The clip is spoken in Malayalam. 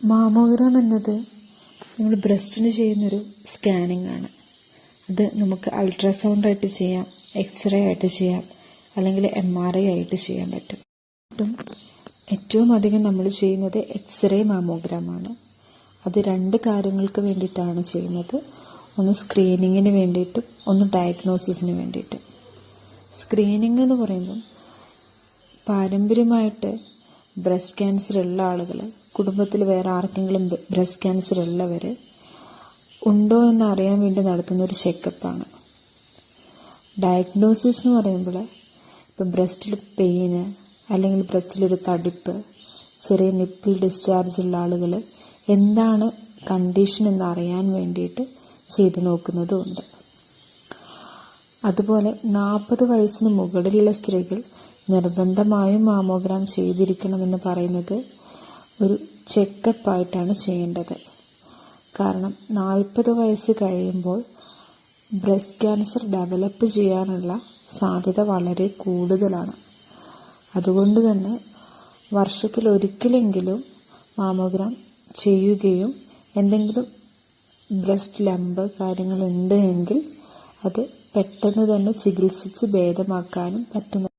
മാമോഗ്രാം എന്നത് നമ്മൾ ബ്രസ്റ്റിന് ചെയ്യുന്നൊരു സ്കാനിങ് ആണ്. അത് നമുക്ക് അൾട്രാസൗണ്ടായിട്ട് ചെയ്യാം, എക്സ്റേ ആയിട്ട് ചെയ്യാം, അല്ലെങ്കിൽ MRI ആയിട്ട് ചെയ്യാൻ പറ്റും. ഏറ്റവും അധികം നമ്മൾ ചെയ്യുന്നത് എക്സ്റേ മാമോഗ്രാമാണ്. അത് 2 കാര്യങ്ങൾക്ക് വേണ്ടിയിട്ടാണ് ചെയ്യുന്നത്. ഒന്ന് സ്ക്രീനിങ്ങിന് വേണ്ടിയിട്ടും ഒന്ന് ഡയഗ്നോസിസിന് വേണ്ടിയിട്ടും. സ്ക്രീനിങ് എന്ന് പറയുമ്പം പാരമ്പര്യമായിട്ട് ബ്രസ്റ്റ് ക്യാൻസർ ഉള്ള ആളുകൾ, കുടുംബത്തിൽ വേറെ ആർക്കെങ്കിലും ബ്രസ്റ്റ് ക്യാൻസർ ഉള്ളവർ ഉണ്ടോ എന്ന് അറിയാൻ വേണ്ടി നടത്തുന്നൊരു ചെക്കപ്പാണ്. ഡയഗ്നോസിസ് എന്ന് പറയുമ്പോൾ ഇപ്പം ബ്രസ്റ്റിൽ പെയിന് അല്ലെങ്കിൽ ബ്രസ്റ്റിലൊരു തടിപ്പ്, ചെറിയ നിപ്പിൾ ഡിസ്ചാർജ് ഉള്ള ആളുകൾ എന്താണ് കണ്ടീഷൻ എന്ന് അറിയാൻ വേണ്ടിയിട്ട് ചെയ്തു നോക്കുന്നതുമുണ്ട്. അതുപോലെ 40 വയസ്സിന് മുകളിലുള്ള സ്ത്രീകൾ നിർബന്ധമായും മാമോഗ്രാം ചെയ്തിരിക്കണമെന്ന് പറയുന്നത് ഒരു ചെക്കപ്പായിട്ടാണ് ചെയ്യേണ്ടത്. കാരണം 40 വയസ്സ് കഴിയുമ്പോൾ ബ്രസ്റ്റ് ക്യാൻസർ ഡെവലപ്പ് ചെയ്യാനുള്ള സാധ്യത വളരെ കൂടുതലാണ്. അതുകൊണ്ട് തന്നെ വർഷത്തിലൊരിക്കലെങ്കിലും മാമോഗ്രാം ചെയ്യുകയും എന്തെങ്കിലും ബ്രസ്റ്റ് ലംബ് കാര്യങ്ങളുണ്ട് എങ്കിൽ അത് പെട്ടെന്ന് തന്നെ ചികിത്സിച്ച് ഭേദമാക്കാനും പറ്റുന്നു.